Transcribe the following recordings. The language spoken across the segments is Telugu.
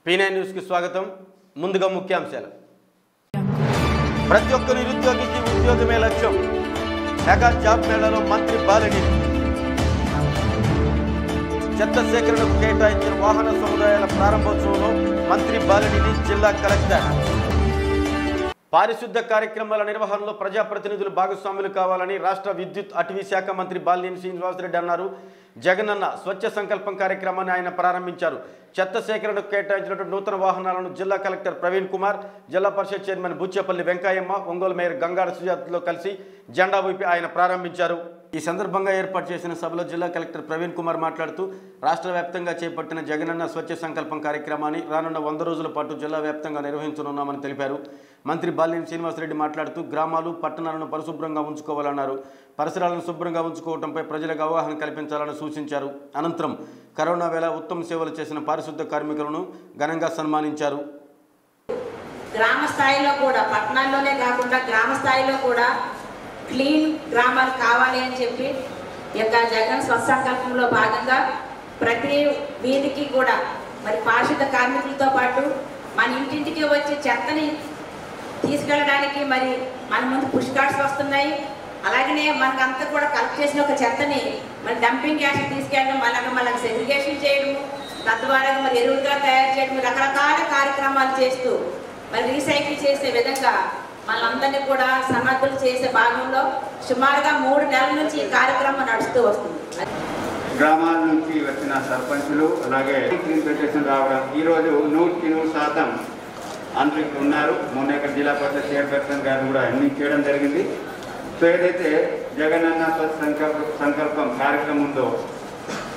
P9 న్యూస్ కి స్వాగతం. ముందుగా ముఖ్యాంశాలు. ప్రతి ఒక్క నిరుద్యోగికి ఉద్యోగమే లక్ష్యం. మెగా జాబ్ మేళాలో మంత్రి బాలిని. చెత్త సేకరణకు కేటాయించిన వాహన సముదాయాల ప్రారంభోత్సవంలో మంత్రి బాలిని జిల్లా కలెక్టర్. పారిశుద్ధ కార్యక్రమాల నిర్వహణలో ప్రజాప్రతినిధులు భాగస్వాములు కావాలని రాష్ట్ర విద్యుత్ అటవీ శాఖ మంత్రి బాలినేని శ్రీనివాసరెడ్డి అన్నారు. జగనన్న స్వచ్ఛ సంకల్పం కార్యక్రమాన్ని ఆయన ప్రారంభించారు. చెత్త సేకరణకు కేటాయించినటువంటి నూతన వాహనాలను జిల్లా కలెక్టర్ ప్రవీణ్ కుమార్, జిల్లా పరిషత్ చైర్మన్ బుచ్చేపల్లి వెంకయ్యమ్మ, ఒంగోలు మేయర్ గంగాడ సుజాతతో కలిసి జెండా ఊపి ఆయన ప్రారంభించారు. ఈ సందర్భంగా ఏర్పాటు చేసిన సభలో జిల్లా కలెక్టర్ ప్రవీణ్ కుమార్ మాట్లాడుతూ రాష్ట్ర వ్యాప్తంగా చేపట్టిన జగనన్న స్వచ్ఛ సంకల్పం కార్యక్రమాన్ని రానున్న 100 రోజుల పాటు జిల్లా వ్యాప్తంగా నిర్వహించనున్నామని తెలిపారు. మంత్రి బాలినేని శ్రీనివాసరెడ్డి మాట్లాడుతూ గ్రామాలు, పట్టణాలను పరిశుభ్రంగా ఉంచుకోవాలన్నారు. పరిసరాలను శుభ్రంగా ఉంచుకోవడంపై ప్రజలకు అవగాహన కల్పించాలని సూచించారు. అనంతరం కరోనా వేళ ఉత్తమ సేవలు చేసిన పారిశుద్ధ కార్మికులను ఘనంగా సన్మానించారు. గ్రామ స్థాయిలో కూడా, పట్టణాల్లోనే కాకుండా గ్రామ స్థాయిలో కూడా క్లీన్ గ్రామాలు కావాలి అని చెప్పి ఈ యొక్క జగన్ స్వచ్ఛ సంకల్పంలో భాగంగా ప్రతి వీధికి కూడా మరి పారిశుద్ధ కార్మికులతో పాటు మన ఇంటింటికి వచ్చి చెత్తని తీసుకెళ్ళడానికి మరి మన ముందు పుష్ కార్డ్స్ వస్తున్నాయి. అలాగనే మనకంతా కూడా కలెక్ట్ చేసిన ఒక చెత్తని మరి డంపింగ్ యార్డ్కి తీసుకెళ్ళడం, మనకు సెగ్రిగేషన్ చేయడం, తద్వారా మరి ఎరువులుగా తయారు చేయడం, రకరకాల కార్యక్రమాలు చేస్తూ మరి రీసైకిల్ చేసే విధంగా మనందరినీ కూడా సమర్థులు చేసే భాగంలో సుమారుగా 3 నెలల నుంచి ఈ కార్యక్రమం నడుస్తూ వస్తుంది. గ్రామాల నుంచి వచ్చిన సర్పంచులు అలాగే ఇన్విటేషన్ రావడం, ఈరోజు 100% అందరూ ఇక్కడ ఉన్నారు. మొన్న ఇక్కడ జిల్లా పరిషత్ చైర్పర్సన్ గారు కూడా అన్ని చేయడం జరిగింది. సో ఏదైతే జగనన్న సంకల్పం కార్యక్రమం ఉందో,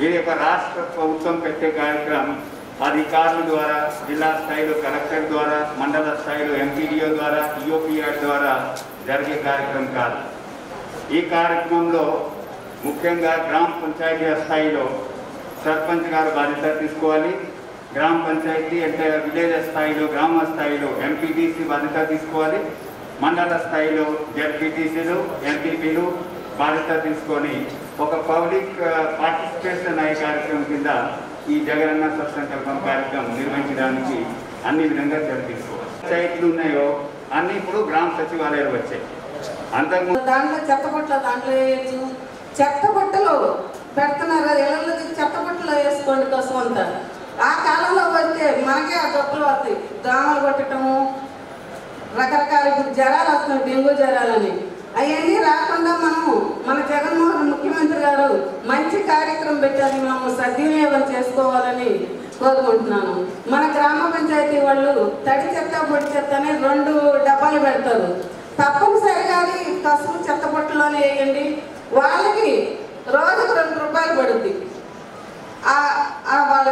ఇది ఒక రాష్ట్ర ప్రభుత్వం పెట్టే కార్యక్రమం. అధికారుల ద్వారా, జిల్లా స్థాయిలో కలెక్టర్ ద్వారా, మండల స్థాయిలో ఎంపీడీఓ ద్వారా, ఈఓపీఆర్ ద్వారా జరిగే కార్యక్రమం కాదు. ఈ కార్యక్రమంలో ముఖ్యంగా గ్రామ పంచాయతీ స్థాయిలో సర్పంచ్ గారు బాధ్యత తీసుకోవాలి. గ్రామ పంచాయతీ అంటే విలేజ్ స్థాయిలో, గ్రామ స్థాయిలో ఎంపీటీసీ బాధ్యత తీసుకోవాలి. మండల స్థాయిలో జెడ్పీటీసీలు, ఎంపీపీలు బాధ్యత తీసుకొని ఒక పబ్లిక్ పార్టిసిపేషన్ అయ్యే కార్యక్రమం కింద ఈ జగనన్న స్వచ్ఛ సంకల్పం కార్యక్రమం నిర్వహించడానికి అన్ని విధంగా చర్య తీసుకోవాలి. పంచాయతీలు ఉన్నాయో అన్ని ఇప్పుడు గ్రామ సచివాలయాలు వచ్చాయి. అంతకుముందు దాంట్లో చెత్త బుట్టలు పెడుతున్నారు. ఇళ్ళకి చెత్త బుట్టలు వేసుకోండి కోసం అంటారు. ఆ కాలంలో వస్తే మనకే ఆ జబ్బులు వస్తాయి. దోమలు కొట్టడము, రకరకాల జ్వరాలు వస్తున్నాయి, డెంగ్యూ జ్వరాలని. అవన్నీ రాకుండా మన జగన్మోహన్ ముఖ్యమంత్రి గారు మంచి కార్యక్రమం పెట్టారు. మనం సద్వినియోగం చేసుకోవాలని కోరుకుంటున్నాను. మన గ్రామ పంచాయతీ వాళ్ళు తడి చెత్త, పొడి చెత్త అని 2 డబ్బాలు పెడతారు. తప్పనిసరిగా కసుపు చెత్త పొట్టులోనే వేయండి. వాళ్ళకి రోజుకు 2 రూపాయలు పడుద్ది. వాళ్ళ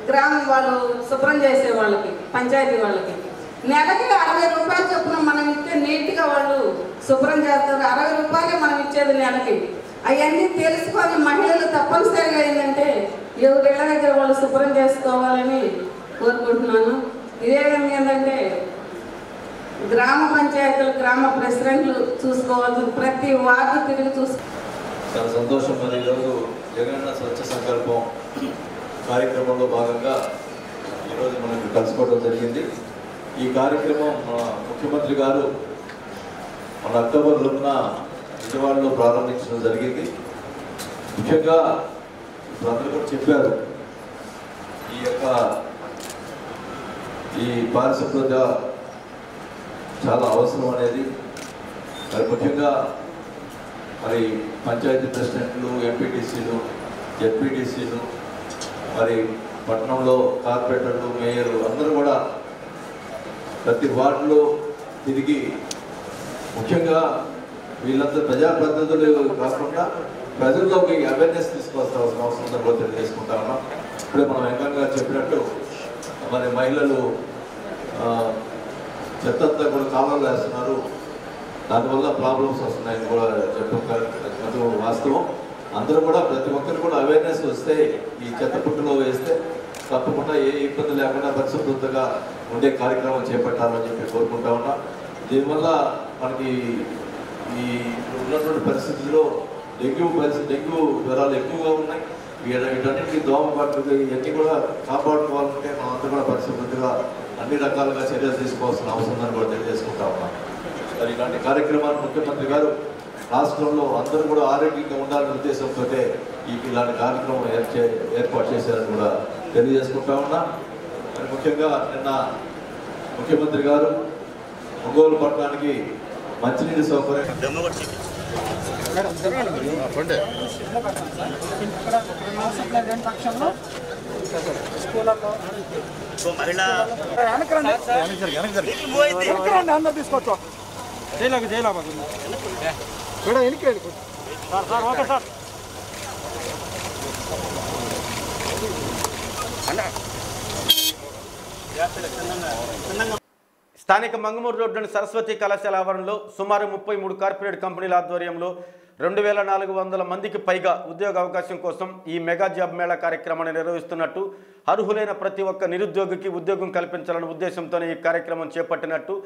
గ్రామం వాళ్ళు శుభ్రం చేసే వాళ్ళకి, పంచాయతీ వాళ్ళకి నెలకి 60 రూపాయలు చొప్పున మనం ఇస్తే నీట్గా వాళ్ళు శుభ్రం చేస్తారు. 60 రూపాయలే మనం వచ్చేది నెలకి. అవన్నీ తెలుసుకొని మహిళలు తప్పనిసరిగా ఏంటంటే ఎవరిళ్ళ దగ్గర వాళ్ళు శుభ్రం చేసుకోవాలని కోరుకుంటున్నాను. ఇదే విధంగా ఏంటంటే గ్రామ పంచాయతీలు, గ్రామ ప్రెసిడెంట్లు చూసుకోవాల్సి ప్రతి వార్డు తిరిగి చాలా సంతోషం. మరి ఈరోజు జగనన్న స్వచ్ఛ సంకల్పం కార్యక్రమంలో భాగంగా ఈరోజు మనకు కలుసుకోవడం జరిగింది. ఈ కార్యక్రమం మన ముఖ్యమంత్రి గారు మన అక్టోబర్ 2న విజయవాడలో ప్రారంభించడం జరిగింది. ముఖ్యంగా అందరూ కూడా చెప్పారు, ఈ పారిశుభ్రత చాలా అవసరం అనేది. మరి ముఖ్యంగా మరి పంచాయతీ ప్రెసిడెంట్లు, ఎంపీటీసీలు, జెడ్పీటీసీలు, మరి పట్టణంలో కార్పొరేటర్లు, మేయర్లు అందరూ కూడా ప్రతి వార్డులో తిరిగి ముఖ్యంగా వీళ్ళందరూ ప్రజాప్రతినిధులు కాకుండా ప్రజల్లోకి అవేర్నెస్ తీసుకొస్తాల్సిన అవసరం కూడా తెలియజేసుకుంటా ఉన్నాం. ఇప్పుడే మనం వెంకయ్య చెప్పినట్టు మరి మహిళలు చెత్తంతా కూడా కాలువలు వేస్తున్నారు, దానివల్ల ప్రాబ్లమ్స్ వస్తున్నాయని కూడా చెప్పడం వాస్తవం. అందరూ కూడా ప్రతి ఒక్కరు కూడా అవేర్నెస్ వస్తే ఈ చెత్త పుట్టులో వేస్తే తప్పకుండా ఏ ఇబ్బంది లేకుండా పరిశుభ్రతగా ఉండే కార్యక్రమం చేపట్టాలని చెప్పి కోరుకుంటా ఉన్నా. దీనివల్ల మనకి ఈ ఉన్నటువంటి పరిస్థితుల్లో డెంగ్యూ జ్వరాలు ఎక్కువగా ఉన్నాయి. వీటన్నిటికీ దోమపాట్లు ఇవన్నీ కూడా కాపాడుకోవాలంటే మనంతా కూడా పరిశుభ్రతగా అన్ని రకాలుగా చర్యలు తీసుకోవాల్సిన అవసరం కూడా తెలియజేసుకుంటా ఉన్నాం. మరి ఇలాంటి కార్యక్రమాలు ముఖ్యమంత్రి గారు రాష్ట్రంలో అందరూ కూడా ఆరోగ్యంగా ఉండాలనే ఉద్దేశంతో ఇలాంటి కార్యక్రమం ఏర్పాటు చేశారని కూడా తెలియజేసుకుంటా ఉన్నా. మరి ముఖ్యంగా నిన్న ముఖ్యమంత్రి గారు ఒంగోలు పట్టణానికి మంచినీటి సౌకర్యం తీసుకోవచ్చు స్థానిక మంగమూరు రోడ్లోని సరస్వతి కళాశాల ఆవరణలో సుమారు 33 కార్పొరేట్ కంపెనీల ఆధ్వర్యంలో 2400 మందికి పైగా ఉద్యోగ అవకాశం కోసం ఈ మెగా జాబ్ మేళా కార్యక్రమాన్ని నిర్వహిస్తున్నట్టు, అర్హులైన ప్రతి ఒక్క నిరుద్యోగికి ఉద్యోగం కల్పించాలనే ఉద్దేశంతోనే ఈ కార్యక్రమం చేపట్టినట్టు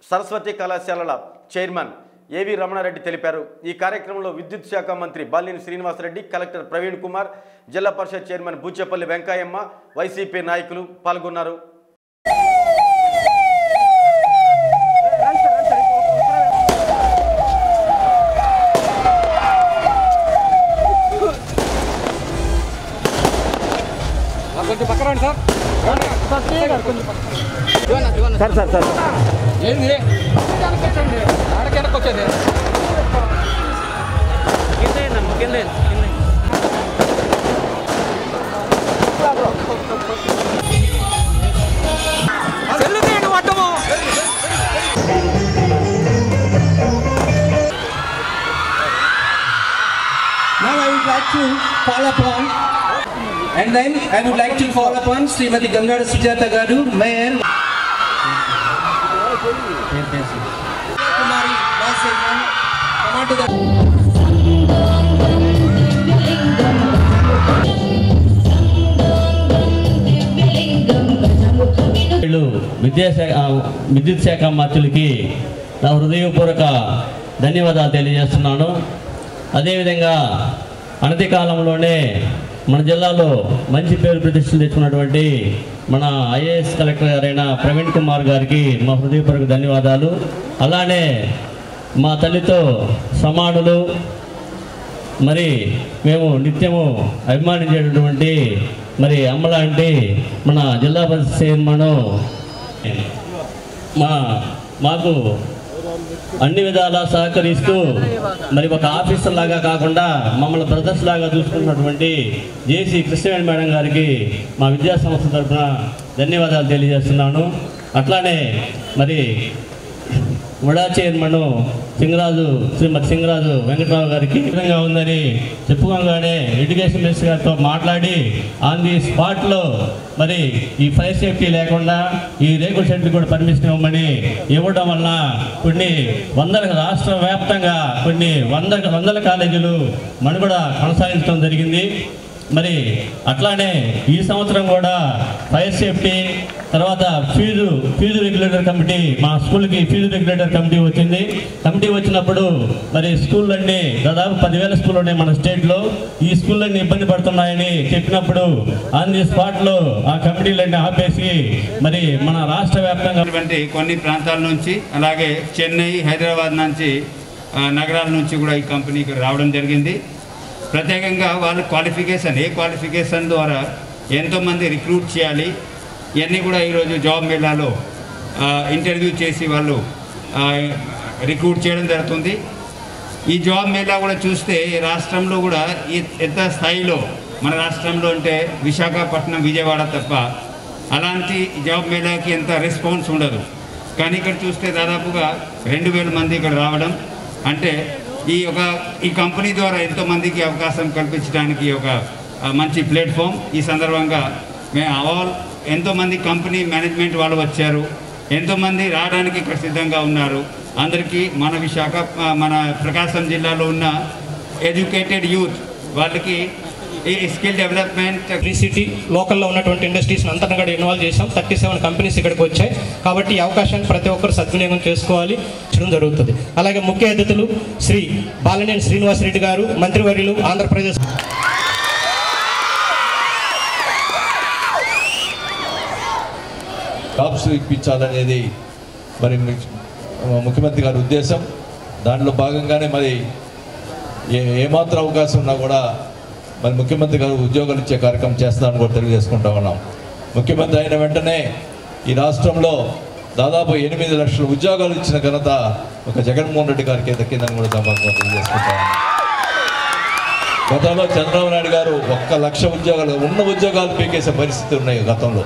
సరస్వతి కళాశాలల చైర్మన్ ఏవి రమణారెడ్డి తెలిపారు. ఈ కార్యక్రమంలో విద్యుత్ శాఖ మంత్రి బాలినేని శ్రీనివాసరెడ్డి, కలెక్టర్ ప్రవీణ్ కుమార్, జిల్లా పరిషత్ చైర్మన్ బూచేపల్లి వెంకయ్యమ్మ, వైసీపీ నాయకులు పాల్గొన్నారు. కొంచెం పక్కన రండి సార్. సార్ ఏంది ఆడకెనక్కి వచ్చేది చెల్లుదేండి వడ్డము. Now I would like to call upon, and then I would like to call upon Srimati Gangada Sujata Garu, Mayor. Kumari, come on to the. విద్యుత్ శాఖ మంత్రులకి నా హృదయపూర్వక ధన్యవాదాలు తెలియజేస్తున్నాను. అదేవిధంగా అనతి కాలంలోనే మన జిల్లాలో మంచి పేరు ప్రతిష్టలు తెచ్చుకున్నటువంటి మన ఐఏఎస్ కలెక్టర్ గారైన ప్రవీణ్ కుమార్ గారికి మా హృదయపూర్వక ధన్యవాదాలు. అలానే మా తల్లితో సమానులు, మరి మేము నిత్యము అభిమానించేటటువంటి మరి అమ్మలాంటి మన జిల్లా పరిషత్ చైర్మన్ మాకు అన్ని విధాలా సహకరిస్తూ మరి ఒక ఆఫీసర్ లాగా కాకుండా మమ్మల్ని బ్రదర్స్ లాగా చూసుకున్నటువంటి జేసీ కృష్ణవేణి మేడం గారికి మా విద్యా సంస్థ తరఫున ధన్యవాదాలు తెలియజేస్తున్నాను. అట్లానే మరి ఉడా చైర్మన్ శ్రీమతి సింగరాజు వెంకటరావు గారికి ఈ విధంగా ఉందని చెప్పుకోగానే ఎడ్యుకేషన్ మినిస్టర్ గారితో మాట్లాడి ఆన్ ది స్పాట్లో మరి ఈ ఫైర్ సేఫ్టీ లేకుండా ఈ రేకుల షెడ్లు కూడా పర్మిషన్ ఇవ్వమని ఇవ్వడం వలన కొన్ని రాష్ట్ర వ్యాప్తంగా కొన్ని వందల కాలేజీలు మనుగడ కొనసాగించడం జరిగింది. మరి అట్లానే ఈ సంవత్సరం కూడా ఫైర్ సేఫ్టీ తర్వాత ఫీజు రెగ్యులేటర్ కమిటీ, మా స్కూల్కి ఫీజు రెగ్యులేటర్ కమిటీ వచ్చింది. కమిటీ వచ్చినప్పుడు మరి స్కూళ్ళన్నీ దాదాపు 10,000 స్కూళ్ళు ఉన్నాయి మన స్టేట్లో. ఈ స్కూళ్ళన్నీ ఇబ్బంది పడుతున్నాయని చెప్పినప్పుడు ఆన్ ది స్పాట్లో ఆ కమిటీలన్నీ ఆపేసి మరి మన రాష్ట్ర వ్యాప్తంగా కొన్ని ప్రాంతాల నుంచి అలాగే చెన్నై, హైదరాబాద్ నుంచి నగరాల నుంచి కూడా ఈ కంపెనీకి రావడం జరిగింది. ప్రత్యేకంగా వాళ్ళ క్వాలిఫికేషన్ ద్వారా ఎంతోమంది రిక్రూట్ చేయాలి, ఇవన్నీ కూడా ఈరోజు జాబ్ మేళాలో ఇంటర్వ్యూ చేసి వాళ్ళు రిక్రూట్ చేయడం జరుగుతుంది. ఈ జాబ్ మేళా కూడా చూస్తే రాష్ట్రంలో కూడా ఎంత స్థాయిలో మన రాష్ట్రంలో అంటే విశాఖపట్నం, విజయవాడ తప్ప అలాంటి జాబ్ మేళాకి ఎంత రెస్పాన్స్ ఉండదు. కానీ ఇక్కడ చూస్తే దాదాపుగా 2,000 మంది ఇక్కడ రావడం అంటే ఈ కంపెనీ ద్వారా ఎంతోమందికి అవకాశం కల్పించడానికి ఒక మంచి ప్లాట్ఫామ్. ఈ సందర్భంగా ఎంతోమంది కంపెనీ మేనేజ్మెంట్ వాళ్ళు వచ్చారు, ఎంతోమంది రావడానికి ఇక్కడ సిద్ధంగా ఉన్నారు. అందరికీ మన ప్రకాశం జిల్లాలో ఉన్న ఎడ్యుకేటెడ్ యూత్ వాళ్ళకి ఈ స్కిల్ డెవలప్మెంట్ సిటీ లోకల్లో ఉన్నటువంటి ఇండస్ట్రీస్ని అంతా కూడా ఇన్వాల్వ్ చేసాం. 37 కంపెనీస్ ఇక్కడికి వచ్చాయి. కాబట్టి ఈ అవకాశాన్ని ప్రతి ఒక్కరు సద్వినియోగం చేసుకోవాలి చేయడం జరుగుతుంది. అలాగే ముఖ్య అతిథులు శ్రీ బాలినేని శ్రీనివాసరెడ్డి గారు, మంత్రివర్యులు, ఆంధ్రప్రదేశ్ జాబ్స్ ఇప్పించాలనేది మరి ముఖ్యమంత్రి గారి ఉద్దేశం. దాంట్లో భాగంగానే మరి ఏమాత్రం అవకాశం ఉన్నా కూడా మరి ముఖ్యమంత్రి గారు ఉద్యోగాలు ఇచ్చే కార్యక్రమం చేస్తారని కూడా తెలియజేసుకుంటా ఉన్నాం. ముఖ్యమంత్రి అయిన వెంటనే ఈ రాష్ట్రంలో దాదాపు 8 లక్షల ఉద్యోగాలు ఇచ్చిన ఘనత ఒక జగన్మోహన్ రెడ్డి గారికి దక్కిందని కూడా తెలియజేసుకుంటా ఉన్నాం. గతంలో చంద్రబాబు నాయుడు గారు 1 లక్ష ఉద్యోగాలు ఉన్న ఉద్యోగాలు పీకేసే పరిస్థితి ఉన్నాయి గతంలో.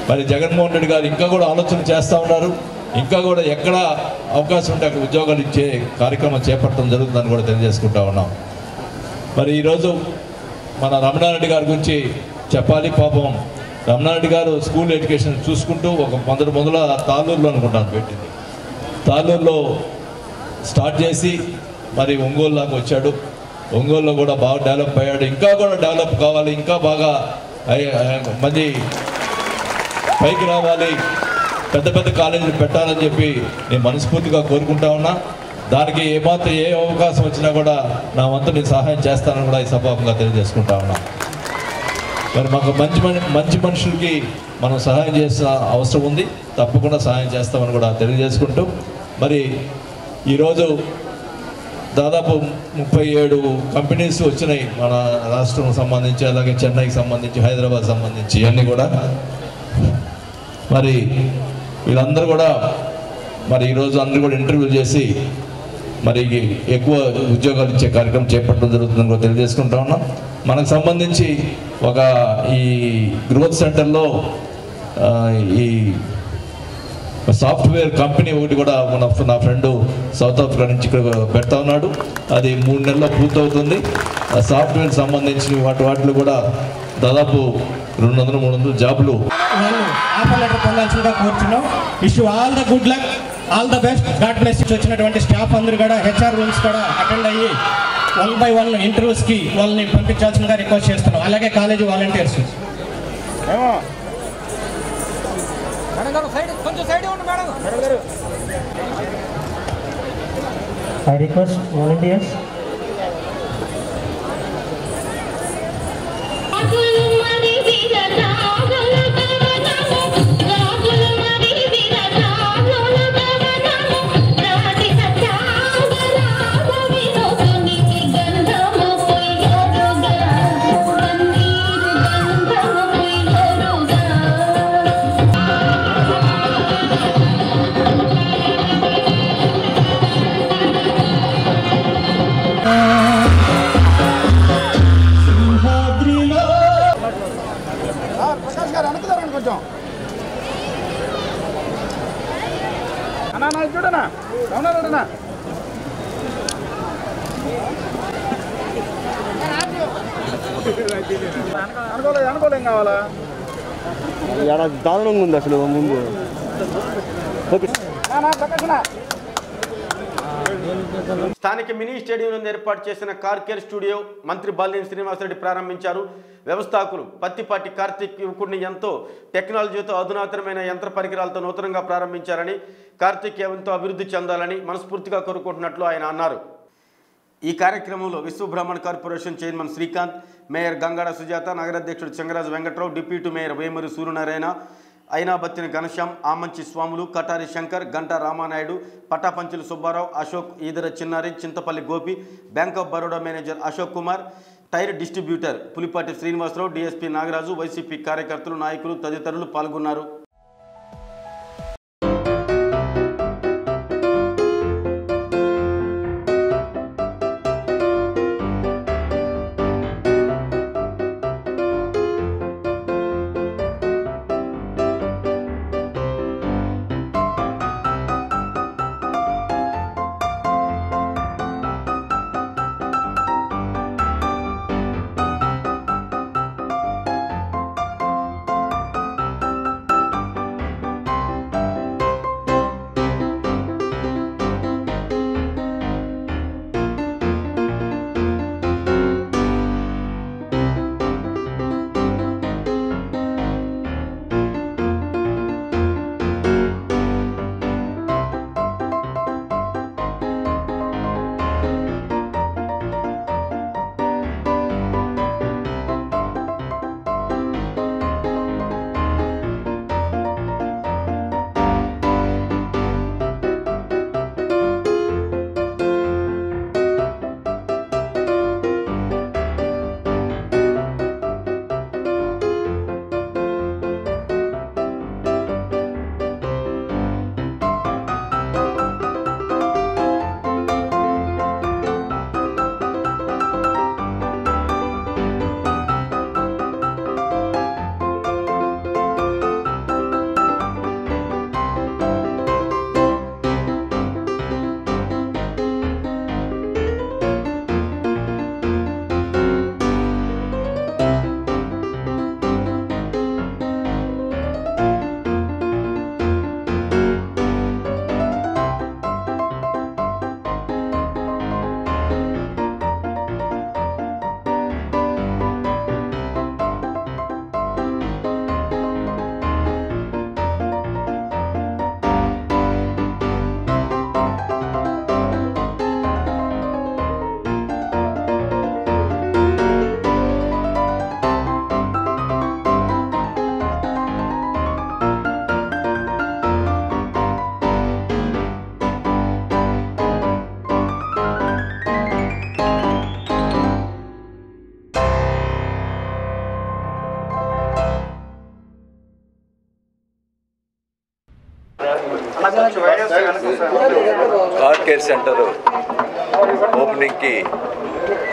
మరి జగన్మోహన్ రెడ్డి గారు ఇంకా కూడా ఆలోచన చేస్తూ ఉన్నారు. ఇంకా కూడా ఎక్కడ అవకాశం ఉంటే అక్కడ ఉద్యోగాలు ఇచ్చే కార్యక్రమం చేపట్టడం జరుగుతుందని కూడా తెలియజేసుకుంటా ఉన్నాం. మరి ఈరోజు మన రమణారెడ్డి గారి గురించి చెప్పాలి. పాపం రమణారెడ్డి గారు స్కూల్ ఎడ్యుకేషన్ చూసుకుంటూ ఒక మొదల తాళ్ళూరులో అనుకుంటాను పెట్టింది. తాళ్ళూరులో స్టార్ట్ చేసి మరి ఒంగోలు దాకా వచ్చాడు. ఒంగోలులో కూడా బాగా డెవలప్ అయ్యాడు. ఇంకా కూడా డెవలప్ కావాలి, ఇంకా బాగా మంది పైకి రావాలి, పెద్ద పెద్ద కాలేజీలు పెట్టాలని చెప్పి నేను మనస్ఫూర్తిగా కోరుకుంటా ఉన్నా. దానికి ఏమాత్రం ఏ అవకాశం వచ్చినా కూడా నా వంతు నేను సహాయం చేస్తానని కూడా ఈ సభాముఖంగా తెలియజేసుకుంటా ఉన్నా. మరి మాకు మంచి మనుషులకి మనం సహాయం చేసిన అవసరం ఉంది, తప్పకుండా సహాయం చేస్తామని కూడా తెలియజేసుకుంటూ మరి ఈరోజు దాదాపు 37 కంపెనీస్ వచ్చినాయి మన రాష్ట్రం సంబంధించి, అలాగే చెన్నైకి సంబంధించి, హైదరాబాద్ సంబంధించి అన్నీ కూడా. మరి వీళ్ళందరూ కూడా మరి ఈరోజు అందరూ కూడా ఇంటర్వ్యూ చేసి మరి ఎక్కువ ఉద్యోగాలు ఇచ్చే కార్యక్రమం చేపట్టడం జరుగుతుందని కూడా తెలియజేసుకుంటా ఉన్నాం. మనకు సంబంధించి ఈ గ్రోత్ సెంటర్లో ఈ సాఫ్ట్వేర్ కంపెనీ ఒకటి కూడా నా ఫ్రెండ్ సౌత్ ఆఫ్రికా నుంచి ఇక్కడ పెడతా ఉన్నాడు. అది 3 నెలల్లో పూర్తవుతుంది. ఆ సాఫ్ట్వేర్ సంబంధించిన వాటిలో కూడా దాదాపు 200-300 జాబులు ఆఫర్ లెటర్ పొందాల్సిందిగా కోరుతున్నాం. Wish all the good luck, all the best, God bless. వచ్చినటువంటి స్టాఫ్ అందరూ కూడా హెచ్ఆర్ రూమ్స్ కూడా అటెండ్ అయ్యి 1 by 1 ఇంటర్వ్యూస్కి వాళ్ళని పంపించాల్సిందిగా రిక్వెస్ట్ చేస్తున్నాం. అలాగే college volunteers. I request volunteers. Prakash గారు అనుకోలేం కావాలా దారుణంగా ఉంది అసలు ముందు. స్థానిక మినీ స్టేడియం నందు ఏర్పాటు చేసిన కార్ కేర్ స్టూడియో మంత్రి బాలినేని శ్రీనివాసరెడ్డి ప్రారంభించారు. వ్యవస్థాపకులు పత్తిపాటి కార్తిక్ యువకుడిని ఎంతో టెక్నాలజీతో అధునాతనమైన యంత్ర పరికరాలతో నూతనంగా ప్రారంభించారని, కార్తిక్ ఎంతో అభివృద్ధి చెందాలని మనస్ఫూర్తిగా కోరుకుంటున్నట్లు ఆయన అన్నారు. ఈ కార్యక్రమంలో Vishwabrahmana corporation chairman Srikanth, mayor Gangada Sujatha, నగరాధ్యక్షుడు Chengaraju Venkatrao, deputy mayor Vemuri Suryanarayana, Ainabattina Ghanashyam, Amanchi Swamulu, Katari Shankar, Ganta Ramanaidu, పటాపంచులు Subbarao, Ashok, Edara Chinnari, Chintapalli Gopi, bank of Baroda manager Ashok Kumar, tyre distributor Pulipati Srinivasarao, DSP Nagaraju, YCP కార్యకర్తలు, నాయకులు తదితరులు పాల్గొన్నారు. కార్ కేర్ సెంటర్ ఓపెనింగ్కి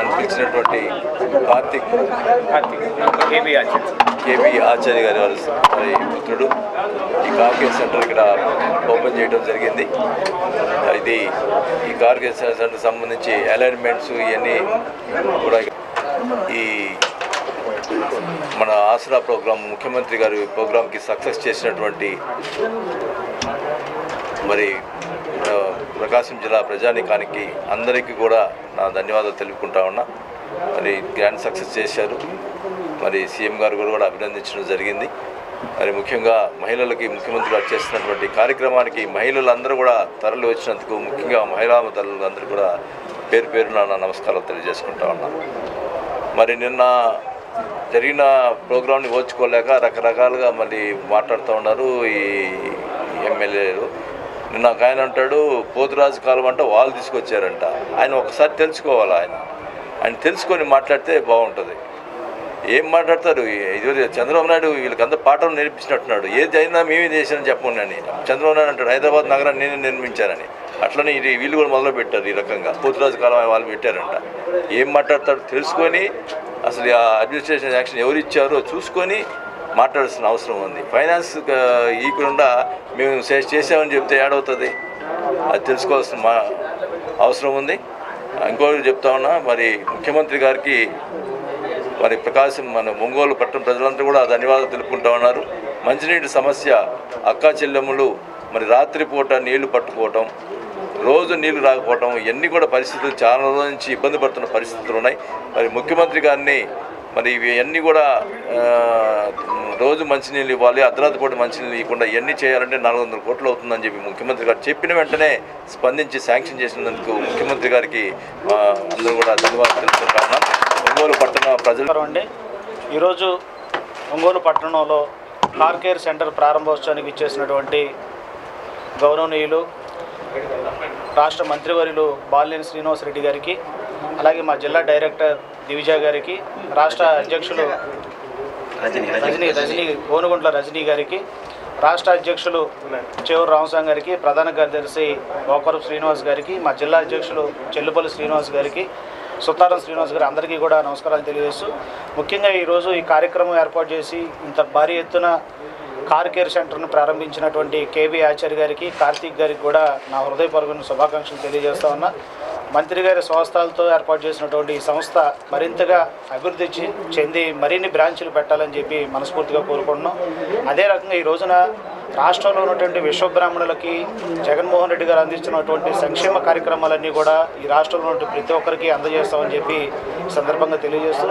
అనిపించినటువంటి కార్తిక్ కేబీ ఆచార్య గారి వారి పుత్రుడు ఈ కార్ కేర్ సెంటర్ ఇక్కడ ఓపెన్ చేయడం జరిగింది. ఇది ఈ కార్ కేర్ సెంటర్ సంబంధించి అలైన్మెంట్స్ ఇవన్నీ కూడా ఈ మన ఆసరా ప్రోగ్రామ్ ముఖ్యమంత్రి గారి ప్రోగ్రామ్కి సక్సెస్ చేసినటువంటి మరి ప్రకాశం జిల్లా ప్రజానీకానికి అందరికీ కూడా నా ధన్యవాదాలు తెలుపుకుంటా ఉన్నా. మరి గ్రాండ్ సక్సెస్ చేశారు. మరి సీఎం గారు కూడా అభినందించడం జరిగింది. మరి ముఖ్యంగా మహిళలకి ముఖ్యమంత్రి గారు చేస్తున్నటువంటి కార్యక్రమానికి మహిళలందరూ కూడా తరలి వచ్చినందుకు, ముఖ్యంగా మహిళా తల్లులందరూ కూడా పేరు పేరున నా నమస్కారాలు తెలియజేసుకుంటా ఉన్నా. మరి నిన్న జరిగిన ప్రోగ్రామ్ని ఓర్చుకోలేక రకరకాలుగా మళ్ళీ మాట్లాడుతూ ఉన్నారు ఈ ఎమ్మెల్యేలు. నిన్న ఒక ఆయన అంటాడు పోతురాజు కాలం అంటే వాళ్ళు తీసుకొచ్చారంట. ఆయన ఒకసారి తెలుసుకోవాలి. ఆయన తెలుసుకొని మాట్లాడితే బాగుంటుంది. ఏం మాట్లాడతారు? ఇది చంద్రబాబు నాయుడు వీళ్ళకంతా పాఠం నేర్పించినట్టున్నాడు. ఏది అయినా మేమే చేశానని చెప్పమని. చంద్రబాబు నాయుడు అంటాడు హైదరాబాద్ నగరాన్ని నేనే నిర్మించానని. అట్లనే ఇది వీళ్ళు కూడా మొదలు పెట్టారు. ఈ రకంగా పోతురాజు కాలం వాళ్ళు పెట్టారంట. ఏం మాట్లాడతాడు తెలుసుకొని, అసలు ఆ అడ్మినిస్ట్రేషన్ యాక్షన్ ఎవరు ఇచ్చారో చూసుకొని మాట్లాడాల్సిన అవసరం ఉంది. ఫైనాన్స్ ఈకుండా మేము చేసామని చెప్తే ఏడవుతుంది, అది తెలుసుకోవాల్సిన అవసరం ఉంది. ఇంకోటి చెప్తా ఉన్నా, మరి ముఖ్యమంత్రి గారికి మరి ప్రకాశం మన ఒంగోలు పట్టణ ప్రజలందరూ కూడా ధన్యవాదాలు తెలుపుకుంటా ఉన్నారు. మంచినీటి సమస్య, అక్కా చెల్లెమ్మలు మరి రాత్రిపూట నీళ్లు పట్టుకోవటం, రోజు నీళ్లు రాకపోవటం, ఇవన్నీ కూడా పరిస్థితులు చాలా రోజుల నుంచి ఇబ్బంది పడుతున్న పరిస్థితులు ఉన్నాయి. మరి ముఖ్యమంత్రి గారిని మరి ఇవన్నీ కూడా రోజు మంచినీళ్ళు ఇవ్వాలి, అర్ధరాత్రి పూట మంచినీళ్ళు ఇవ్వకుండా ఇవన్నీ చేయాలంటే 400 కోట్లు అవుతుందని చెప్పి ముఖ్యమంత్రి గారు చెప్పిన వెంటనే స్పందించి శాంక్షన్ చేసినందుకు ముఖ్యమంత్రి గారికి అందరూ కూడా ధన్యవాదాలు తెలుపుకుంటా ఉన్నాం. ఒంగోలు పట్టణ ప్రజలు అండి, ఈరోజు ఒంగోలు పట్టణంలో కార్ కేర్ సెంటర్ ప్రారంభోత్సవానికి ఇచ్చేసినటువంటి గౌరవనీయులు రాష్ట్ర మంత్రివర్యులు బాలినేని శ్రీనివాసరెడ్డి గారికి, అలాగే మా జిల్లా డైరెక్టర్ దివిజ గారికి, రాష్ట్ర అధ్యక్షులు రజనీ గోనుగుంట్ల రజనీ గారికి, రాష్ట్ర అధ్యక్షులు చేవూరు రామస్వామి గారికి, ప్రధాన కార్యదర్శి గోకరపు శ్రీనివాస్ గారికి, మా జిల్లా అధ్యక్షులు చెల్లుపల్లి శ్రీనివాస్ గారికి, సుతారం శ్రీనివాస్ గారు అందరికీ కూడా నమస్కారాలు తెలియజేస్తూ, ముఖ్యంగా ఈరోజు ఈ కార్యక్రమం ఏర్పాటు చేసి ఇంత భారీ ఎత్తున కార్ కేర్ సెంటర్ను ప్రారంభించినటువంటి కేబీ ఆచార్య గారికి, కార్తీక్ గారికి కూడా నా హృదయపూర్వక శుభాకాంక్షలు తెలియజేస్తా ఉన్నా. మంత్రి గారి సంస్థలతో ఏర్పాటు చేసినటువంటి ఈ సంస్థ మరింతగా అభివృద్ధి చెంది మరిన్ని బ్రాంచ్లు పెట్టాలని చెప్పి మనస్ఫూర్తిగా కోరుకుంటున్నాం. అదే రకంగా ఈ రోజున రాష్ట్రంలో ఉన్నటువంటి విశ్వబ్రాహ్మణులకి జగన్మోహన్ రెడ్డి గారు అందిస్తున్నటువంటి సంక్షేమ కార్యక్రమాలన్నీ కూడా ఈ రాష్ట్రంలో ఉన్న ప్రతి ఒక్కరికి అందజేస్తామని చెప్పి ఈ సందర్భంగా తెలియజేస్తూ,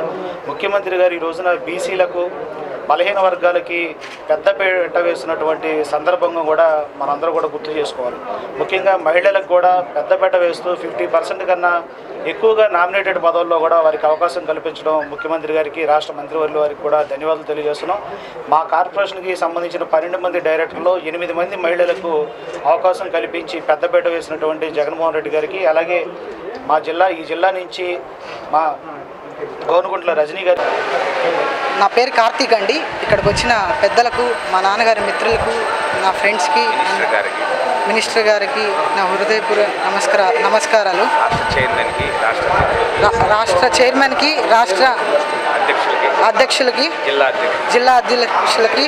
ముఖ్యమంత్రి గారు ఈ రోజున బీసీలకు, బలహీన వర్గాలకి పెద్దపీట వేస్తున్నటువంటి సందర్భంగా కూడా మనందరూ కూడా గుర్తు చేసుకోవాలి. ముఖ్యంగా మహిళలకు కూడా పెద్దపీట వేస్తూ 50% కన్నా ఎక్కువగా నామినేటెడ్ పదవుల్లో కూడా వారికి అవకాశం కల్పించడం ముఖ్యమంత్రి గారికి, రాష్ట్ర మంత్రివర్యుల వారికి కూడా ధన్యవాదాలు తెలియజేస్తున్నాం. మా కార్పొరేషన్కి సంబంధించిన 12 మంది డైరెక్టర్లు 8 మంది మహిళలకు అవకాశం కల్పించి పెద్దపీట వేసినటువంటి జగన్మోహన్ రెడ్డి గారికి, అలాగే మా ఈ జిల్లా నుంచి మా గోనుగుంట్ల రజనీ గారు. నా పేరు కార్తీక్ అండి. ఇక్కడికి వచ్చిన పెద్దలకు, మా నాన్నగారి మిత్రులకు, నా ఫ్రెండ్స్కి, మినిస్టర్ గారికి నా హృదయపూర్వక నమస్కారాలు. రాష్ట్ర చైర్మన్కి, రాష్ట్ర అధ్యక్షులకి, జిల్లా అధ్యక్షులకి,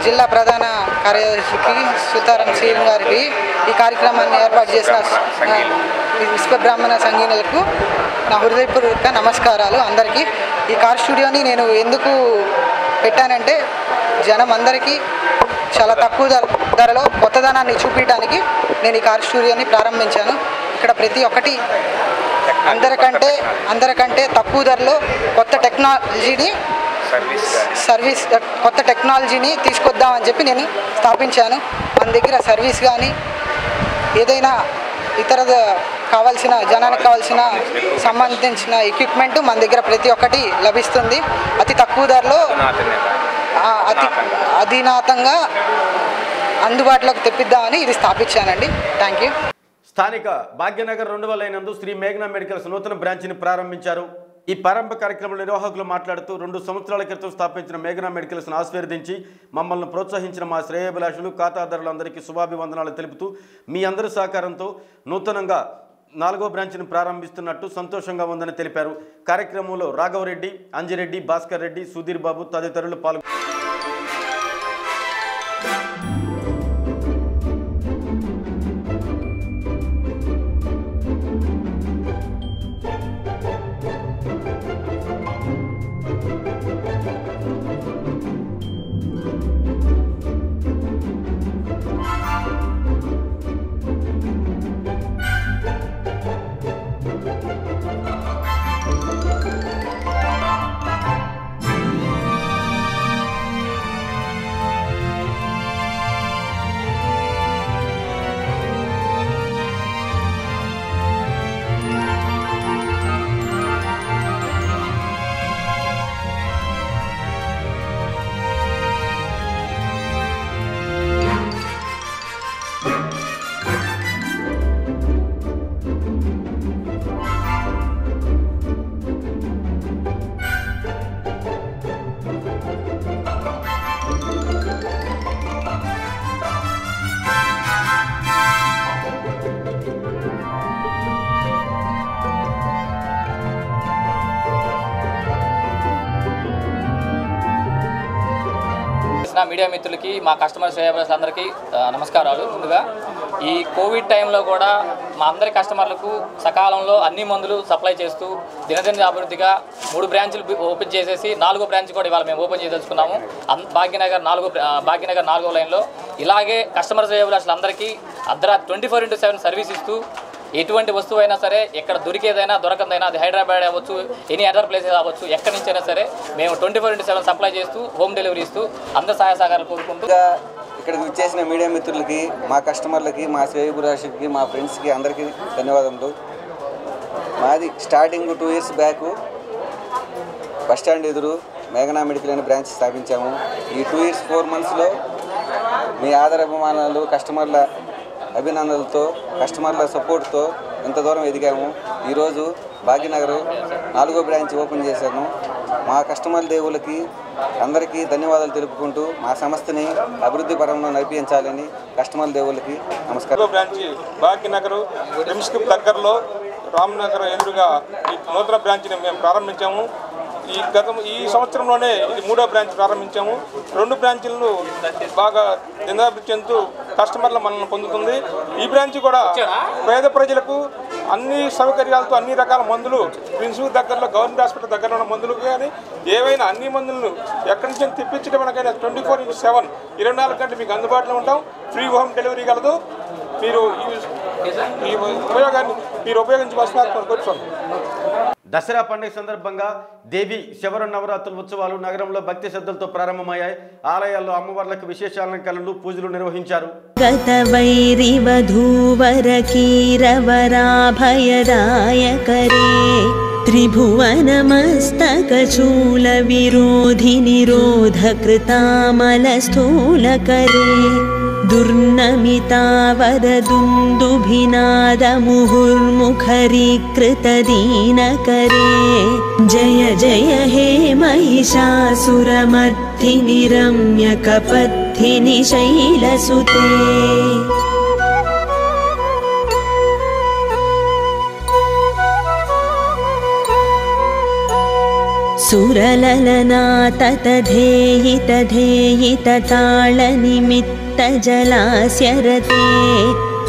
జిల్లా ప్రధాన కార్యదర్శికి సుతారం శ్రీను గారికి, ఈ కార్యక్రమాన్ని ఏర్పాటు చేసిన విశ్వబ్రాహ్మణ సంఘీయులకు నా హృదయపూర్వక నమస్కారాలు అందరికీ. ఈ కార్ స్టూడియోని నేను ఎందుకు పెట్టానంటే జనం అందరికీ చాలా తక్కువ ధరలో కొత్తదనాన్ని చూపించడానికి నేను ఈ కార్ స్టూడియోని ప్రారంభించాను. ఇక్కడ ప్రతి ఒక్కటి అందరికంటే తక్కువ ధరలో కొత్త టెక్నాలజీని తీసుకొద్దామని చెప్పి నేను స్థాపించాను. మన దగ్గర సర్వీస్ కానీ ఏదైనా ఇతర కావాల్సిన జనానికి కావాల్సిన సంబంధించిన ఎక్విప్మెంట్ మన దగ్గర ప్రతి ఒక్కటి లభిస్తుంది. అతి తక్కువ ధరలో అధునాతంగా అందుబాటులోకి తెప్పిద్దామని ఇది స్థాపించానండి. Thank you. స్థానిక భాగ్యనగర్ 2వ లైన్ నందు శ్రీ మేఘనా మెడికల్స్ నూతన బ్రాంచ్ని ప్రారంభించారు. ఈ ప్రారంభ కార్యక్రమంలో నిర్వాహకులు మాట్లాడుతూ 2 సంవత్సరాల క్రితం స్థాపించిన మేఘనా మెడికల్స్ను ఆశీర్వదించి మమ్మల్ని ప్రోత్సహించిన మా శ్రేయోభిలాషులు, ఖాతాదారులందరికీ శుభాభివందనాలు తెలుపుతూ మీ అందరి సహకారంతో నూతనంగా 4వ బ్రాంచ్ని ప్రారంభిస్తున్నట్టు సంతోషంగా ఉందని తెలిపారు. కార్యక్రమంలో రాఘవరెడ్డి, అంజిరెడ్డి, భాస్కర్ రెడ్డి, సుధీర్ బాబు తదితరులు పాల్గొన్నారు. మీడియా మిత్రులకి, మా కస్టమర్ సేవలందరికీ నమస్కారాలు. ముందుగా ఈ కోవిడ్ టైంలో కూడా మా అందరి కస్టమర్లకు సకాలంలో అన్ని మందులు సప్లై చేస్తూ దినదిన అభివృద్ధిగా 3 బ్రాంచ్లు ఓపెన్ చేసేసి 4వ బ్రాంచ్ కూడా ఇవాళ మేము ఓపెన్ చేయదలుచుకున్నాము. భాగ్యనగర్ 4వ లైన్లో. ఇలాగే కస్టమర్ సేవలు అందరికీ 24/7 సర్వీస్ ఇస్తూ ఎటువంటి వస్తువు అయినా సరే ఎక్కడ దొరికేదైనా దొరకదైనా అది హైదరాబాద్ అవ్వచ్చు, ఎనీ అదర్ ప్లేసెస్ అవ్వచ్చు, ఎక్కడి నుంచైనా సరే మేము 24/7 సప్లై చేస్తూ హోమ్ డెలివరీ ఇస్తూ అందరి సహాయ సహకారాలు కోరుకుంటూ ఇక్కడికి వచ్చేసిన మీడియా మిత్రులకి, మా కస్టమర్లకి, మా శ్రేయభిలాషులకి, మా ఫ్రెండ్స్కి అందరికీ ధన్యవాదములు. మాది స్టార్టింగ్ 2 years బ్యాక్ బస్టాండ్ ఎదురు మేఘనా మెడికల్ అనే బ్రాంచ్ స్థాపించాము. ఈ 2 years 4 monthsలో మీ ఆదరాభిమానాలు, కస్టమర్ల అభినందనలతో, కస్టమర్ల సపోర్ట్తో ఎంత దూరం ఎదిగాము. ఈరోజు భాగ్యనగర్ 4వ బ్రాంచ్ ఓపెన్ చేశాను. మా కస్టమర్ దేవులకి అందరికీ ధన్యవాదాలు తెలుపుకుంటూ మా సంస్థని అభివృద్ధి పరంలో నడిపించాలని కస్టమర్ దేవులకి నమస్కారం. బ్రాంచ్ భాగ్యనగర్ రిమ్స్కి దగ్గరలో రామ్నగర్ ఎదురుగా ఈ నూతన బ్రాంచ్ని మేము ప్రారంభించాము. ఈ సంవత్సరంలోనే ఇది 3వ బ్రాంచ్ ప్రారంభించాము. 2 బ్రాంచీలను బాగా దినదాభివృద్ధి చెందుతూ కస్టమర్ల మనల్ని పొందుతుంది. ఈ బ్రాంచ్ కూడా పేద ప్రజలకు అన్ని సౌకర్యాలతో అన్ని రకాల మందులు ప్రిన్సిపల్ దగ్గరలో గవర్నమెంట్ హాస్పిటల్ దగ్గర ఉన్న మందులు కానీ ఏవైనా అన్ని మందులను ఎక్కడి నుంచి తెప్పించడానికైనా 24/7 24 గంటలు మీకు అందుబాటులో ఉంటాం. ఫ్రీ హోమ్ డెలివరీ కలదు. మీరు ఈ ఉపయోగాన్ని ఉపయోగించుకోవాల్సిన కోరుతున్నాను. దసరా పండుగ సందర్భంగా దేవి శబర నవరాత్రుల ఉత్సవాలు నగరంలో భక్తి శ్రద్ధలతో ప్రారంభమయ్యాయి. ఆలయాల్లో అమ్మవార్లకు విశేష అలంకరణలు, పూజలు నిర్వహించారు. గతవైరి వధూవర కీరవరాభయదాయకరే త్రిభువన మస్తక చూల విరోధి నిరోధ కృతామల స్థూలకరే दुर्नमितावरदुन्दुभिनाद मुहुर्मुखरीकृतदीनकरे जय जय हे महिषासुरमर्दिनि रम्यकपद्धिनि शैलसुते सुरललना ततधेयि तधेयि ततालनिमित्तजलास्यरते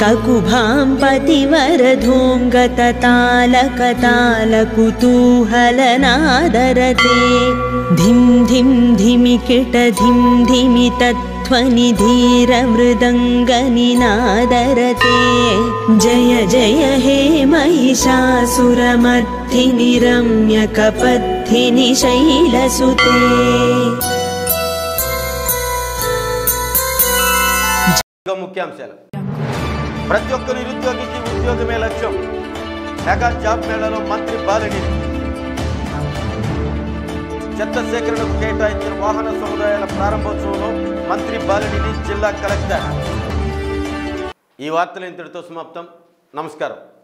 ककुभां पतिवरधूङ्गततालकतालकुतूहलनादरते धिं धिं धिमिकिट धिं धिमि तत्त्वनिधीरमृदङ्गनिनादरते जय जय हे महिषासुरमर्दिनि रम्यकपद्धिनि शैलसुते ముఖ్యాంశాలు. ప్రతి ఒక్క నిరుద్యోగికి ఉద్యోగమే లక్ష్యం. మెగా జాబ్ మేళాలో మంత్రి బాలిని. చెత్త సేకరణకు కేటాయించిన వాహన సముదాయాల ప్రారంభోత్సవంలో మంత్రి బాలిని జిల్లా కలెక్టర్. ఈ వార్తలు ఇంతటితో సమాప్తం. నమస్కారం.